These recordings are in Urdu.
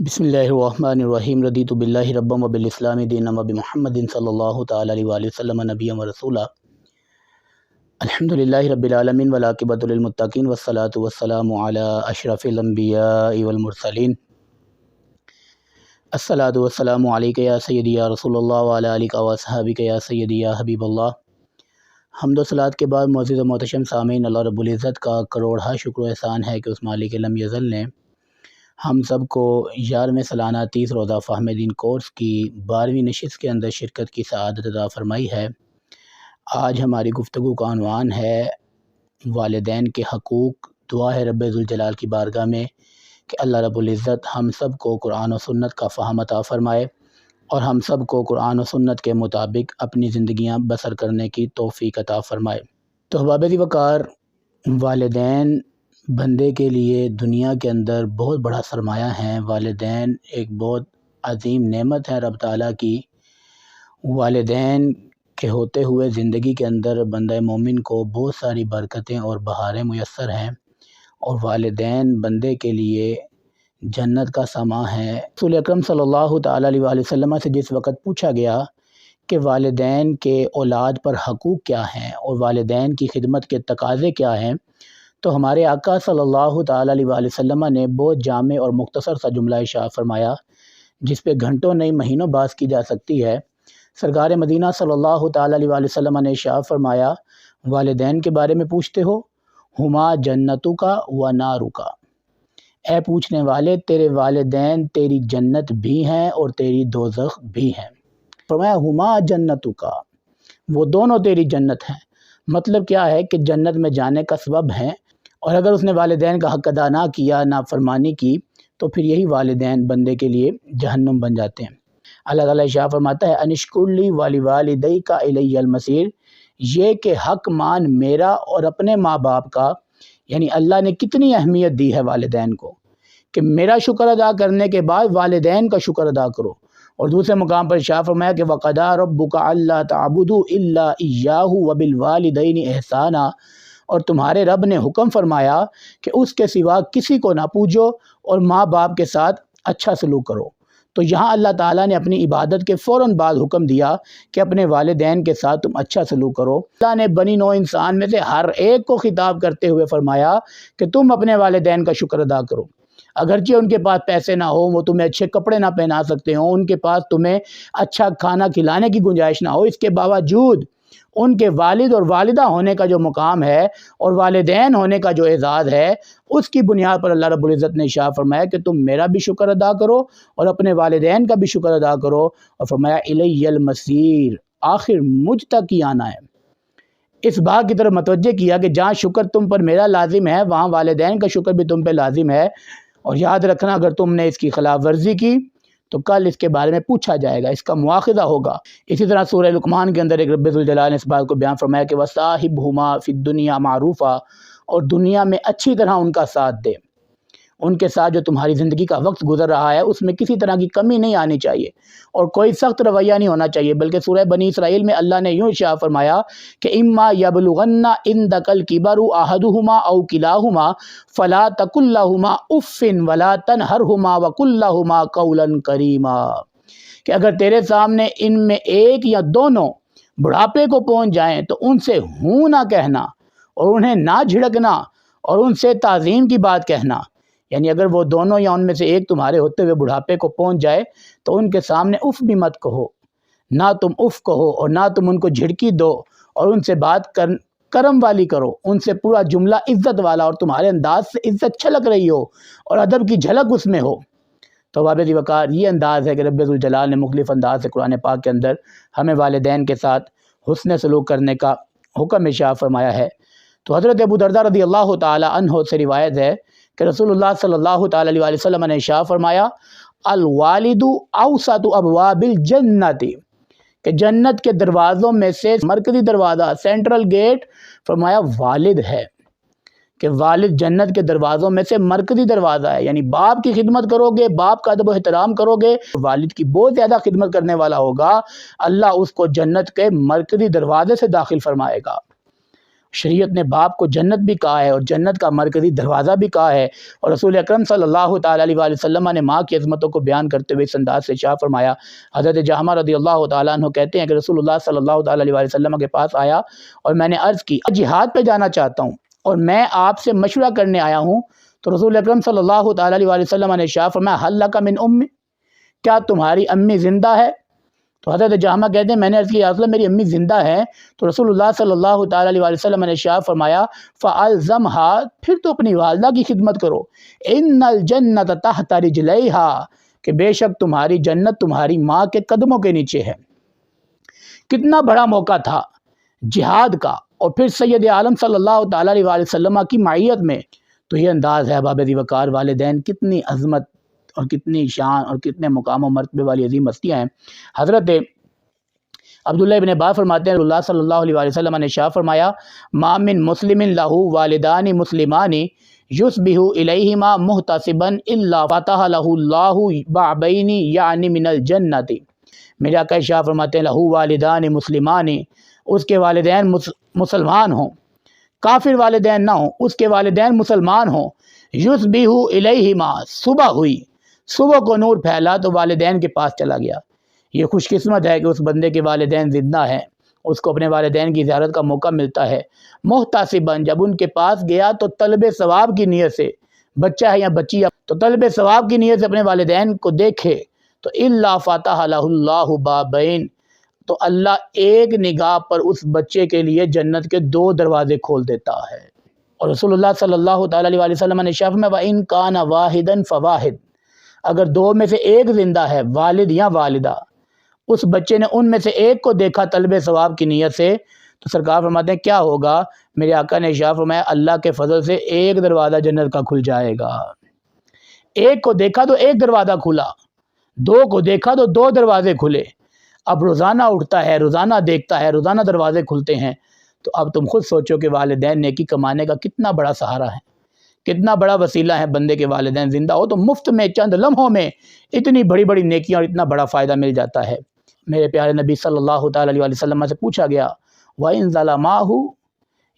بسم اللہ الرحمن الرحیم رضیت باللہ ربا وبالاسلام دینا وبمحمد صلی اللہ تعالی علیہ وآلہ وسلم نبیا ورسولا الحمدللہ رب العالمین والعاقبۃ للمتقین والصلاة والسلام علی اشرف الانبیاء والمرسلین الصلاۃ والسلام علیک یا سیدی یا رسول اللہ وعلی آلک واصحابک یا سیدی یا حبیب اللہ۔ حمد و صلوات کے بعد معزز و محتشم سامعین، اللہ رب العزت کا کروڑہ شکر و احسان ہے کہ اس مالک لم یزل نے ہم سب کو 11ویں سالانہ 30 روزہ فہم دین کورس کی 12ویں نشست کے اندر شرکت کی سعادت عطا فرمائی ہے۔ آج ہماری گفتگو کا عنوان ہے والدین کے حقوق۔ دعا ہے رب ذوالجلال کی بارگاہ میں کہ اللہ رب العزت ہم سب کو قرآن و سنت کا فہم عطا فرمائے اور ہم سب کو قرآن و سنت کے مطابق اپنی زندگیاں بسر کرنے کی توفیق عطا فرمائے۔ تو احباب وقار، والدین بندے کے لیے دنیا کے اندر بہت بڑا سرمایہ ہیں۔ والدین ایک بہت عظیم نعمت ہے رب تعالیٰ کی۔ والدین کے ہوتے ہوئے زندگی کے اندر بندہ مومن کو بہت ساری برکتیں اور بہاریں میسر ہیں، اور والدین بندے کے لیے جنت کا سماں ہے۔ رسول اکرم صلی اللہ تعالیٰ علیہ وآلہ وسلم سے جس وقت پوچھا گیا کہ والدین کے اولاد پر حقوق کیا ہیں اور والدین کی خدمت کے تقاضے کیا ہیں، تو ہمارے آقا صلی اللہ تعالیٰ علیہ وآلہ وسلم نے بہت جامع اور مختصر سا جملہ ارشاد فرمایا جس پہ گھنٹوں نہیں مہینوں بات کی جا سکتی ہے۔ سرکار مدینہ صلی اللہ تعالیٰ علیہ وآلہ وسلم نے ارشاد فرمایا، والدین کے بارے میں پوچھتے ہو، ہما جنتو کا و نارو کا، اے پوچھنے والے تیرے والدین تیری جنت بھی ہیں اور تیری دوزخ بھی ہیں۔ فرمایا ہما جنتو کا، وہ دونوں تیری جنت ہیں۔ مطلب کیا ہے کہ جنت میں جانے کا سبب ہیں، اور اگر اس نے والدین کا حق ادا نہ کیا، نافرمانی کی، تو پھر یہی والدین بندے کے لیے جہنم بن جاتے ہیں۔ اللہ تعالیٰ ارشاد فرماتا ہے انشکر لی ولی والدیک الی المصیر، یہ کہ حق مان میرا اور اپنے ماں باپ کا، یعنی اللہ نے کتنی اہمیت دی ہے والدین کو کہ میرا شکر ادا کرنے کے بعد والدین کا شکر ادا کرو۔ اور دوسرے مقام پر ارشاد فرمایا کہ وَقَضَىٰ رَبُّكَ أَلَّا تَعْبُدُوا إِلَّا إِيَّاهُ وَبِالْوَالِدَيْنِ إِحْسَانًا، اور تمہارے رب نے حکم فرمایا کہ اس کے سوا کسی کو نہ پوجو اور ماں باپ کے ساتھ اچھا سلوک کرو۔ تو یہاں اللہ تعالیٰ نے اپنی عبادت کے فوراً بعد حکم دیا کہ اپنے والدین کے ساتھ تم اچھا سلوک کرو۔ اللہ نے بنی نوع انسان میں سے ہر ایک کو خطاب کرتے ہوئے فرمایا کہ تم اپنے والدین کا شکر ادا کرو۔ اگرچہ ان کے پاس پیسے نہ ہو، وہ تمہیں اچھے کپڑے نہ پہنا سکتے ہوں، ان کے پاس تمہیں اچھا کھانا کھلانے کی گنجائش نہ ہو، اس کے باوجود ان کے والد اور والدہ ہونے کا جو مقام ہے اور والدین ہونے کا جو اعزاز ہے، اس کی بنیاد پر اللہ رب العزت نے ارشاد فرمایا کہ تم میرا بھی شکر ادا کرو اور اپنے والدین کا بھی شکر ادا کرو، اور فرمایا الی المصیر، آخر مجھ تک ہی آنا ہے۔ اس بات کی طرف متوجہ کیا کہ جہاں شکر تم پر میرا لازم ہے، وہاں والدین کا شکر بھی تم پہ لازم ہے، اور یاد رکھنا اگر تم نے اس کی خلاف ورزی کی تو کل اس کے بارے میں پوچھا جائے گا، اس کا مواخذہ ہوگا۔ اسی طرح سورہ لقمان کے اندر ایک رب ذوالجلال نے اس بات کو بیان فرمایا کہ وَصَاحِبْهُمَا فِي الدُّنْيَا مَعْرُوفًا، اور دنیا میں اچھی طرح ان کا ساتھ دے۔ ان کے ساتھ جو تمہاری زندگی کا وقت گزر رہا ہے اس میں کسی طرح کی کمی نہیں آنی چاہیے اور کوئی سخت رویہ نہیں ہونا چاہیے، بلکہ سورہ بنی اسرائیل میں اللہ نے یوں ارشاد فرمایا کہ اما یبلغن عندک الکبر احدہما او کلاہما فلا تقل لہما اف ولا تنہرہما وقل لہما قولا کریما، کہ اگر تیرے سامنے ان میں ایک یا دونوں بڑھاپے کو پہنچ جائیں تو ان سے ہوں نہ کہنا اور انہیں نہ جھڑکنا اور ان سے تعظیم کی بات کہنا۔ یعنی اگر وہ دونوں یا ان میں سے ایک تمہارے ہوتے ہوئے بڑھاپے کو پہنچ جائے تو ان کے سامنے اف بھی مت کہو، نہ تم اف کہو اور نہ تم ان کو جھڑکی دو، اور ان سے بات کرم والی کرو، ان سے پورا جملہ عزت والا اور تمہارے انداز سے عزت چھلک رہی ہو اور ادب کی جھلک اس میں ہو۔ تو احباب وقار، یہ انداز ہے کہ رب ذوالجلال نے مختلف انداز سے قرآن پاک کے اندر ہمیں والدین کے ساتھ حسن سلوک کرنے کا حکم ارشاد فرمایا ہے۔ تو حضرت ابو درداء رضی اللہ تعالی عنہ سے روایت ہے کہ رسول اللہ صلی اللہ تعالی علیہ وآلہ وسلم نے ارشاد فرمایا الوالد اوسط ابواب الجنت، کہ جنت کے دروازوں میں سے مرکزی دروازہ، سینٹرل گیٹ، فرمایا والد ہے، کہ والد جنت کے دروازوں میں سے مرکزی دروازہ ہے۔ یعنی باپ کی خدمت کرو گے، باپ کا ادب و احترام کرو گے، والد کی بہت زیادہ خدمت کرنے والا ہوگا، اللہ اس کو جنت کے مرکزی دروازے سے داخل فرمائے گا۔ شریعت نے باپ کو جنت بھی کہا ہے اور جنت کا مرکزی دروازہ بھی کہا ہے، اور رسول اکرم صلی اللہ تعالیٰ علیہ وآلہ وسلم نے ماں کی عظمتوں کو بیان کرتے ہوئے اس انداز سے ارشاد فرمایا۔ حضرت جہمہ رضی اللہ تعالیٰ عنہ کہتے ہیں کہ رسول اللہ صلی اللہ تعالیٰ علیہ وآلہ وسلم کے پاس آیا اور میں نے عرض کی جہاد پہ جانا چاہتا ہوں اور میں آپ سے مشورہ کرنے آیا ہوں، تو رسول اکرم صلی اللہ تعالیٰ علیہ وآلہ وسلم نے ارشاد فرمایا حل لک من ام، کیا تمہاری امی زندہ ہے؟ تو حضرت جہمہ کہتے ہیں میں نے عرض کی یا رسول اللہ میری امی زندہ ہے، تو رسول اللہ صلی اللہ تعالیٰ علیہ وآلہ وسلم نے ارشاد فرمایا فَأَلْزَمْهَا، پھر تو اپنی والدہ کی خدمت کرو، اِنَّ الْجَنَّةَ تَحْتَ رِجْلَيْهَا، کہ بے شک تمہاری جنت تمہاری ماں کے قدموں کے نیچے ہے۔ کتنا بڑا موقع تھا جہاد کا، اور پھر سید عالم صلی اللہ تعالیٰ علیہ وآلہ وسلم کی معیت میں، تو یہ انداز ہے احباب ذی وقار، والدین کتنی عظمت اور کتنی شان اور کتنے مقام و مرتبے والی عظیم ہستیاں ہیں۔ حضرت عبداللہ ابن عباس فرماتے ہیں اللہ صلی اللہ علیہ وسلم نے ارشاد فرمایا ما من مسلم لہ والدان مسلمان یصبح الیہما محتسبا الا فتح لہ اللہ بابین یعنی من الجنت۔ میرے آقا ارشاد فرماتے ہیں لہو والدان مسلمان، اس کے والدین مسلمان ہوں، کافر والدین نہ ہوں، اس کے والدین مسلمان ہوں، یصبح الیہما، صبح ہوئی، صبح کو نور پھیلا تو والدین کے پاس چلا گیا۔ یہ خوش قسمت ہے کہ اس بندے کے والدین زندہ ہیں، اس کو اپنے والدین کی زیارت کا موقع ملتا ہے۔ محتسباً، جب ان کے پاس گیا تو طلب ثواب کی نیت سے، بچہ ہے یا بچی ہے تو طلب ثواب کی نیت سے اپنے والدین کو دیکھے تو الا فتح لہ اللہ بابین، تو اللہ ایک نگاہ پر اس بچے کے لیے جنت کے 2 دروازے کھول دیتا ہے۔ اور رسول اللہ صلی اللہ تعالیٰ علیہ وآلہ وسلم نے شرف میں وَإِن كَانَ وَاحِدًا فَوَاحِد، اگر 2 میں سے ایک زندہ ہے، والد یا والدہ، اس بچے نے ان میں سے ایک کو دیکھا طلب ثواب کی نیت سے، تو سرکار فرماتے ہیں کیا ہوگا؟ میرے آقا نے ارشاد فرمایا اللہ کے فضل سے ایک دروازہ جنت کا کھل جائے گا۔ ایک کو دیکھا تو ایک دروازہ کھلا، 2 کو دیکھا تو 2 دروازے کھلے۔ اب روزانہ اٹھتا ہے، روزانہ دیکھتا ہے، روزانہ دروازے کھلتے ہیں، تو اب تم خود سوچو کہ والدین نیکی کمانے کا کتنا بڑا سہارا ہے، کتنا بڑا وسیلہ ہے۔ بندے کے والدین زندہ ہو تو مفت میں چند لمحوں میں اتنی بڑی بڑی نیکیاں اور اتنا بڑا فائدہ مل جاتا ہے۔ میرے پیارے نبی صلی اللہ تعالیٰ علیہ وسلم سے پوچھا گیا وَإِن ظَلَمَاهُ،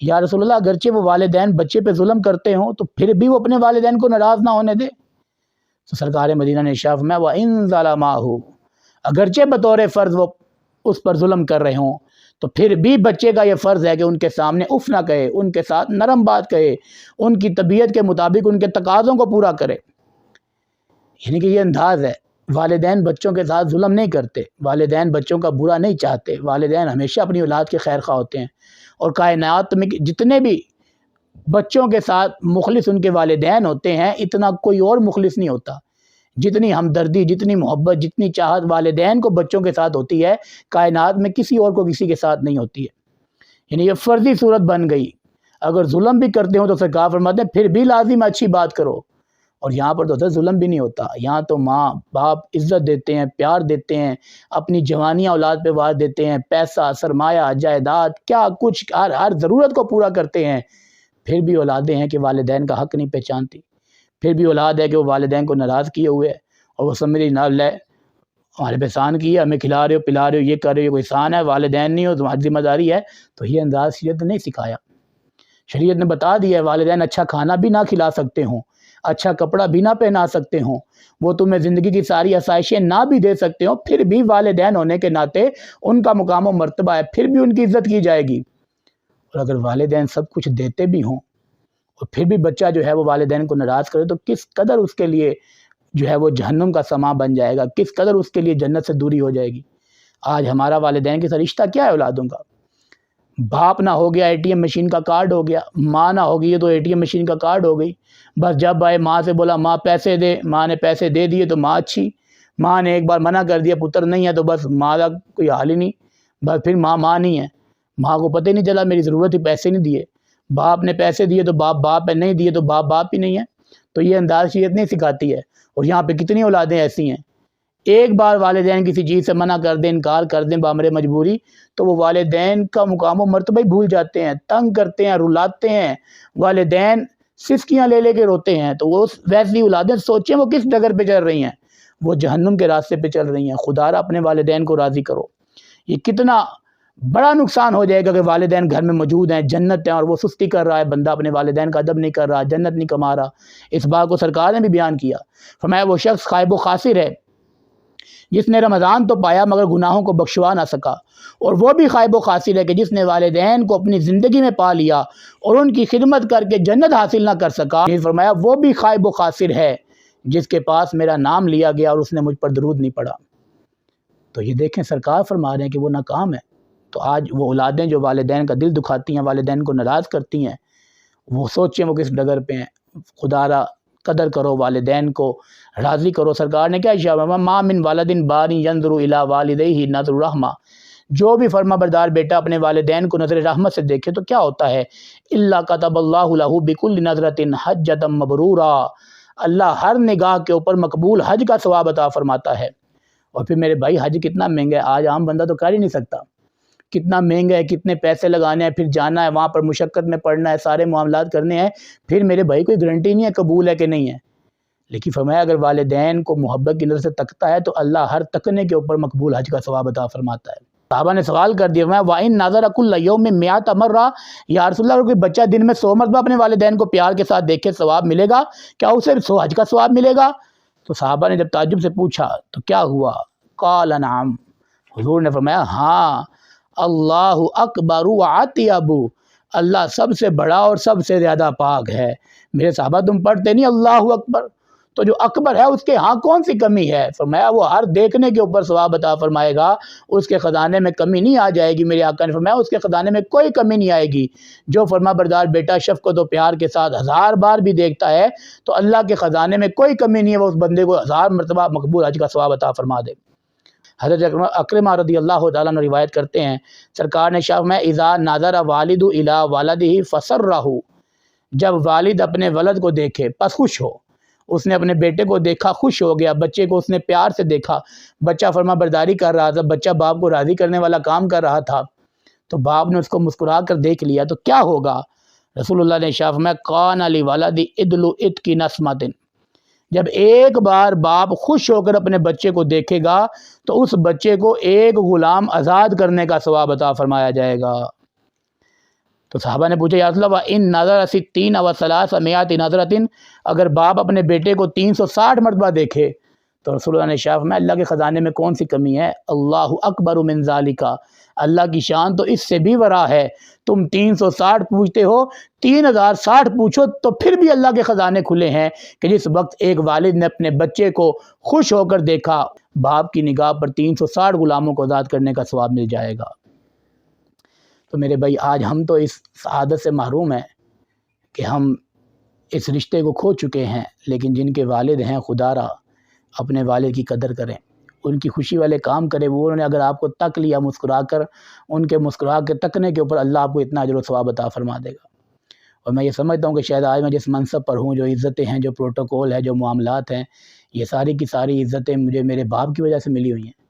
یا رسول اللہ اگرچہ وہ والدین بچے پہ ظلم کرتے ہوں تو پھر بھی وہ اپنے والدین کو ناراض نہ ہونے دے، تو سرکار مدینہ نے ارشاد فرمایا وَإِن ظَلَمَاهُ، اگرچہ بطور فرض وہ اس پر ظلم کر رہے ہوں تو پھر بھی بچے کا یہ فرض ہے کہ ان کے سامنے اف نہ کہے، ان کے ساتھ نرم بات کہے، ان کی طبیعت کے مطابق ان کے تقاضوں کو پورا کرے۔ یعنی کہ یہ انداز ہے، والدین بچوں کے ساتھ ظلم نہیں کرتے، والدین بچوں کا برا نہیں چاہتے، والدین ہمیشہ اپنی اولاد کے خیر خواہ ہوتے ہیں، اور کائنات میں جتنے بھی بچوں کے ساتھ مخلص ان کے والدین ہوتے ہیں اتنا کوئی اور مخلص نہیں ہوتا۔ جتنی ہمدردی، جتنی محبت، جتنی چاہت والدین کو بچوں کے ساتھ ہوتی ہے کائنات میں کسی اور کو کسی کے ساتھ نہیں ہوتی ہے۔ یعنی یہ فرضی صورت بن گئی، اگر ظلم بھی کرتے ہوں تو سرکار فرماتے ہیں پھر بھی لازم اچھی بات کرو، اور یہاں پر تو ظلم بھی نہیں ہوتا، یہاں تو ماں باپ عزت دیتے ہیں، پیار دیتے ہیں، اپنی جوانیاں اولاد پہ وار دیتے ہیں، پیسہ، سرمایہ، جائیداد، کیا کچھ ہر ضرورت کو پورا کرتے ہیں، پھر بھی اولادیں ہیں کہ والدین کا حق نہیں پہچانتی، پھر بھی اولاد ہے کہ وہ والدین کو ناراض کیے ہوئے ہے، اور وہ سمجھ نہ لے ہمارے پہ احسان کیا، ہمیں کھلا رہے ہو پلا رہے ہو، یہ کر رہے ہو، کوئی احسان ہے، والدین نہیں ہو تمہاری ذمہ داری ہے۔ تو یہ انداز شریعت نے نہیں سکھایا، شریعت نے بتا دیا ہے والدین اچھا کھانا بھی نہ کھلا سکتے ہوں، اچھا کپڑا بھی نہ پہنا سکتے ہوں، وہ تمہیں زندگی کی ساری آسائشیں نہ بھی دے سکتے ہوں، پھر بھی والدین ہونے کے ناطے ان کا مقام و مرتبہ ہے، پھر بھی ان کی عزت کی جائے گی۔ اور اگر والدین سب کچھ دیتے بھی ہوں اور پھر بھی بچہ جو ہے وہ والدین کو ناراض کرے تو کس قدر اس کے لیے جو ہے وہ جہنم کا سما بن جائے گا، کس قدر اس کے لیے جنت سے دوری ہو جائے گی۔ آج ہمارا والدین کے ساتھ رشتہ کیا ہے اولادوں کا؟ باپ نہ ہو گیا ATM مشین کا کارڈ ہو گیا، ماں نہ ہو گئی تو ATM مشین کا کارڈ ہو گئی، بس جب آئے ماں سے بولا ماں پیسے دے، ماں نے پیسے دے دیے تو ماں اچھی، ماں نے ایک بار منع کر دیا پتر نہیں ہے تو بس ماں کا کوئی حال ہی نہیں، بس پھر ماں نہیں ہے، ماں کو پتہ ہی نہیں چلا میری ضرورت ہی پیسے نہیں دیے، باپ نے پیسے دیے تو باپ ہے، نہیں دیے تو باپ ہی نہیں ہے۔ تو یہ انداز شریعت نہیں سکھاتی ہے، اور یہاں پہ کتنی اولادیں ایسی ہیں ایک بار والدین کسی چیز سے منع کر دیں، انکار کر دیں بامر مجبوری، تو وہ والدین کا مقام و مرتبہ ہی بھول جاتے ہیں، تنگ کرتے ہیں، رلاتے ہیں، والدین سسکیاں لے لے کے روتے ہیں۔ تو وہ ویسی اولادیں سوچیں وہ کس ڈگر پہ چل رہی ہیں، وہ جہنم کے راستے پہ چل رہی ہیں۔ خدا را اپنے والدین کو راضی کرو۔ یہ کتنا بڑا نقصان ہو جائے گا کہ والدین گھر میں موجود ہیں، جنت ہیں، اور وہ سستی کر رہا ہے، بندہ اپنے والدین کا ادب نہیں کر رہا، جنت نہیں کما رہا۔ اس بات کو سرکار نے بھی بیان کیا، فرمایا وہ شخص خائب و خاسر ہے جس نے رمضان تو پایا مگر گناہوں کو بخشوا نہ سکا، اور وہ بھی خائب و خاسر ہے کہ جس نے والدین کو اپنی زندگی میں پا لیا اور ان کی خدمت کر کے جنت حاصل نہ کر سکا۔ فرمایا وہ بھی خائب و خاسر ہے جس کے پاس میرا نام لیا گیا اور اس نے مجھ پر درود نہیں پڑھا۔ تو یہ دیکھیں سرکار فرما رہے ہیں کہ وہ ناکام ہے۔ تو آج وہ اولادیں جو والدین کا دل دکھاتی ہیں، والدین کو ناراض کرتی ہیں، وہ سوچیں وہ کس ڈگر پہ ہیں۔ خدا را قدر کرو، والدین کو راضی کرو۔ سرکار نے کیا ارشاد فرمایا، ما من والد بار ینظر الی والدیہ نظر رحمہ، جو بھی فرما بردار بیٹا اپنے والدین کو نظر رحمت سے دیکھے تو کیا ہوتا ہے، الا کتب اللہ لہ بکل نظرۃ حجۃ مبرورا، اللہ ہر نگاہ کے اوپر مقبول حج کا ثواب عطا فرماتا ہے۔ اور پھر میرے بھائی حج کتنا مہنگا ہے، آج عام بندہ تو کر ہی نہیں سکتا، کتنا مہنگا ہے، کتنے پیسے لگانے ہیں، پھر جانا ہے وہاں پر مشقت میں پڑنا ہے، سارے معاملات کرنے ہیں، پھر میرے بھائی کوئی گارنٹی نہیں ہے قبول ہے کہ نہیں ہے۔ لیکن فرمایا اگر والدین کو محبت کی نظر سے تکتا ہے تو اللہ ہر تکنے کے اوپر مقبول حج کا ثواب عطا فرماتا ہے۔ صحابہ نے سوال کر دیا، فرمایا وَإِن نَظَرَ كُلَّ يَوْمٍ مِائَةَ مَرَّةٍ، یا رسول اللہ اگر کوئی بچہ دن میں 100 مرتبہ اپنے والدین کو پیار کے ساتھ دیکھے ثواب ملے گا، کیا اسے 100 حج کا ثواب ملے گا؟ تو صحابہ نے جب تعجب سے پوچھا تو کیا ہوا، قال نعم، حضور نے فرمایا ہاں، اللہ اکبر واطیب، اللہ سب سے بڑا اور سب سے زیادہ پاک ہے۔ میرے صحابہ تم پڑھتے نہیں اللہ اکبر؟ تو جو اکبر ہے اس کے ہاں کون سی کمی ہے؟ فرمایا وہ ہر دیکھنے کے اوپر ثواب عطا فرمائے گا، اس کے خزانے میں کمی نہیں آ جائے گی۔ میرے آقا نے فرمایا اس کے خزانے میں کوئی کمی نہیں آئے گی۔ جو فرما بردار بیٹا شفقت و پیار کے ساتھ 1000 بار بھی دیکھتا ہے تو اللہ کے خزانے میں کوئی کمی نہیں ہے، وہ اس بندے کو 1000 مرتبہ مقبول حج کا ثواب عطا فرما دے۔ حضرت اکرمہ رضی اللہ تعالیٰ عنہ روایت کرتے ہیں، سرکار نے شاہ میں اذا ناظر والد الی والدہ فسرہ، جب والد اپنے ولد کو دیکھے پس خوش ہو، اس نے اپنے بیٹے کو دیکھا خوش ہو گیا، بچے کو اس نے پیار سے دیکھا، بچہ فرما برداری کر رہا تھا، بچہ باپ کو راضی کرنے والا کام کر رہا تھا، تو باپ نے اس کو مسکرا کر دیکھ لیا تو کیا ہوگا؟ رسول اللہ نے ارشاد فرمایا کان لولدی عدل عتق نسمۃ، جب ایک بار باپ خوش ہو کر اپنے بچے کو دیکھے گا تو اس بچے کو ایک غلام آزاد کرنے کا ثواب عطا فرمایا جائے گا۔ تو صحابہ نے پوچھا یا رسول اللہ ان نظر 60 و 300 نظرۃ، اگر باپ اپنے بیٹے کو 360 مرتبہ دیکھے تو رسول اللہ نے ارشاد فرمایا اللہ کے خزانے میں کون سی کمی ہے؟ اللہ اکبر من ذالک، اللہ کی شان تو اس سے بھی ورا ہے۔ تم 360 پوچھتے ہو، 3060 پوچھو تو پھر بھی اللہ کے خزانے کھلے ہیں کہ جس وقت ایک والد نے اپنے بچے کو خوش ہو کر دیکھا، باپ کی نگاہ پر 360 غلاموں کو آزاد کرنے کا ثواب مل جائے گا۔ تو میرے بھائی آج ہم تو اس سعادت سے محروم ہیں کہ ہم اس رشتے کو کھو چکے ہیں، لیکن جن کے والد ہیں خدا را اپنے والد کی قدر کریں، ان کی خوشی والے کام کریں۔ وہ انہوں نے اگر آپ کو تک لیا مسکرا کر، ان کے مسکرا کے تکنے کے اوپر اللہ آپ کو اتنا اجر و ثواب عطا فرما دے گا۔ اور میں یہ سمجھتا ہوں کہ شاید آج میں جس منصب پر ہوں، جو عزتیں ہیں، جو پروٹوکول ہے، جو معاملات ہیں، یہ ساری کی ساری عزتیں مجھے میرے باپ کی وجہ سے ملی ہوئی ہیں۔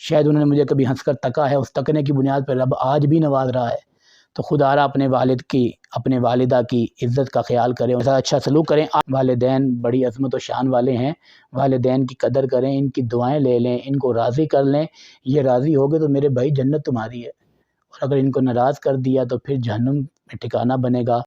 شاید انہوں نے مجھے کبھی ہنس کر تکا ہے، اس تکنے کی بنیاد پر رب آج بھی نواز رہا ہے۔ تو خدا را اپنے والد کی، اپنے والدہ کی عزت کا خیال کریں، ان سے اچھا سلوک کریں۔ والدین بڑی عظمت و شان والے ہیں، والدین کی قدر کریں، ان کی دعائیں لے لیں، ان کو راضی کر لیں۔ یہ راضی ہوگے تو میرے بھائی جنت تمہاری ہے، اور اگر ان کو ناراض کر دیا تو پھر جہنم میں ٹھکانہ بنے گا۔